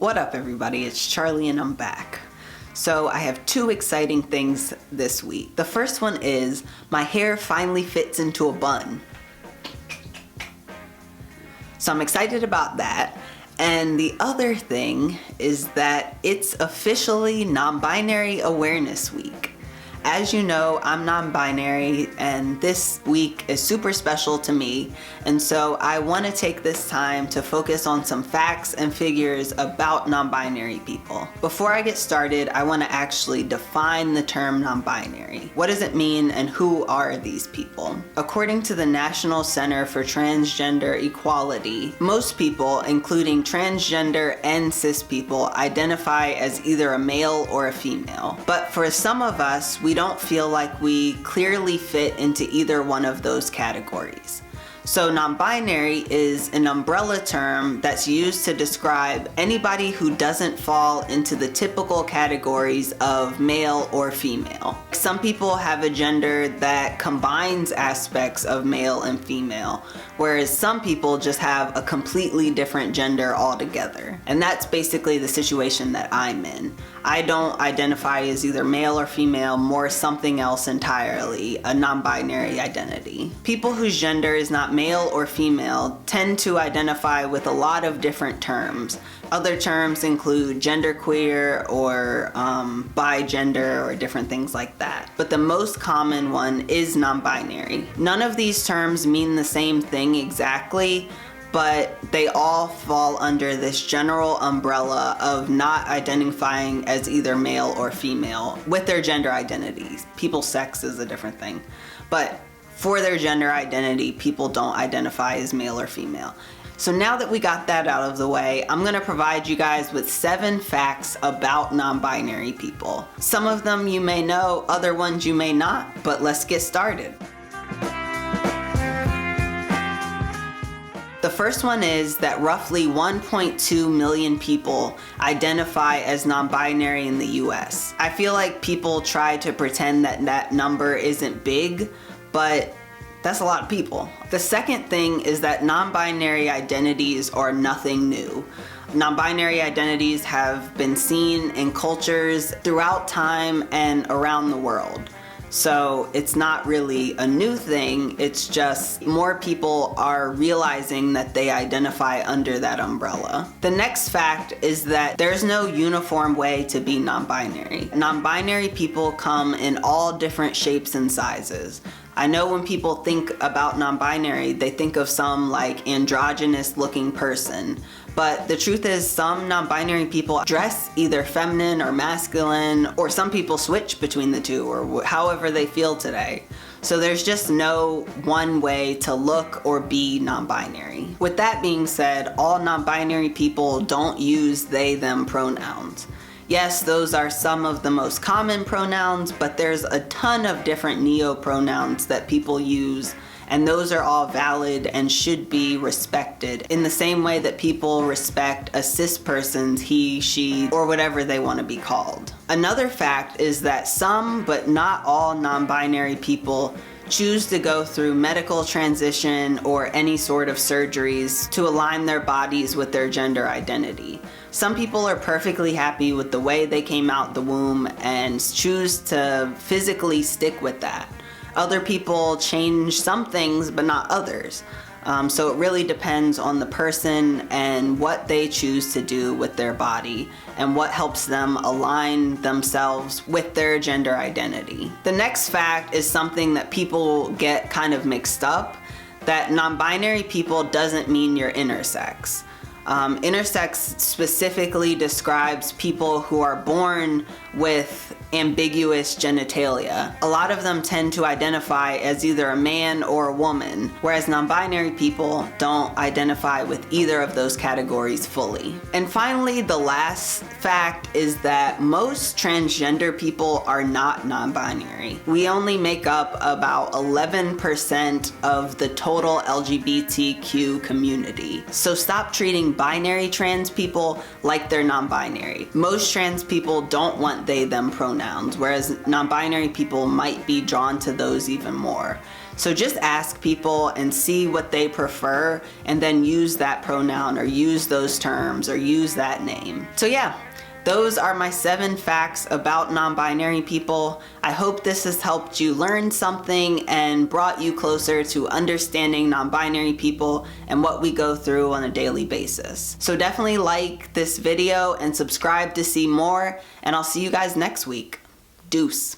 What up, everybody? It's Charlie and I'm back. So I have two exciting things this week. The first one is my hair finally fits into a bun. So I'm excited about that. And the other thing is that it's officially Non-Binary Awareness Week. As you know, I'm non-binary and this week is super special to me, and so I want to take this time to focus on some facts and figures about non-binary people. Before I get started, I want to actually define the term non-binary. What does it mean and who are these people? According to the National Center for Transgender Equality, most people, including transgender and cis people, identify as either a male or a female. But for some of us, we don't feel like we clearly fit into either one of those categories. So non-binary is an umbrella term that's used to describe anybody who doesn't fall into the typical categories of male or female. Some people have a gender that combines aspects of male and female, whereas some people just have a completely different gender altogether. And that's basically the situation that I'm in. I don't identify as either male or female, more something else entirely, a non-binary identity. People whose gender is not male or female tend to identify with a lot of different terms. Other terms include genderqueer or bigender or different things like that. But the most common one is non-binary. None of these terms mean the same thing exactly, but they all fall under this general umbrella of not identifying as either male or female with their gender identities. People's sex is a different thing, but for their gender identity, people don't identify as male or female. So now that we got that out of the way, I'm gonna provide you guys with 7 facts about non-binary people. Some of them you may know, other ones you may not, but let's get started. The first one is that roughly 1.2 million people identify as non-binary in the US. I feel like people try to pretend that that number isn't big, but that's a lot of people. The second thing is that non-binary identities are nothing new. Non-binary identities have been seen in cultures throughout time and around the world. So it's not really a new thing, it's just more people are realizing that they identify under that umbrella. The next fact is that there's no uniform way to be non-binary. Non-binary people come in all different shapes and sizes. I know when people think about non-binary, they think of some like androgynous looking person. But the truth is some non-binary people dress either feminine or masculine, or some people switch between the two, or however they feel today. So there's just no one way to look or be non-binary. With that being said, all non-binary people don't use they, them pronouns. Yes, those are some of the most common pronouns, but there's a ton of different neo-pronouns that people use, and those are all valid and should be respected in the same way that people respect a cis person's he, she, or whatever they want to be called. Another fact is that some, but not all non-binary people choose to go through medical transition or any sort of surgeries to align their bodies with their gender identity. Some people are perfectly happy with the way they came out the womb and choose to physically stick with that. Other people change some things, but not others. So it really depends on the person and what they choose to do with their body and what helps them align themselves with their gender identity. The next fact is something that people get kind of mixed up, that non-binary people doesn't mean you're intersex. Intersex specifically describes people who are born with ambiguous genitalia. A lot of them tend to identify as either a man or a woman, whereas non-binary people don't identify with either of those categories fully. And finally, the last fact is that most transgender people are not non-binary. We only make up about 11% of the total LGBTQ community. So stop treating binary trans people like they're non-binary. Most trans people don't want they, them pronouns, whereas non-binary people might be drawn to those even more. So just ask people and see what they prefer, and then use that pronoun or use those terms or use that name. So yeah, those are my 7 facts about non-binary people. I hope this has helped you learn something and brought you closer to understanding non-binary people and what we go through on a daily basis. So definitely like this video and subscribe to see more, and I'll see you guys next week. Deuce.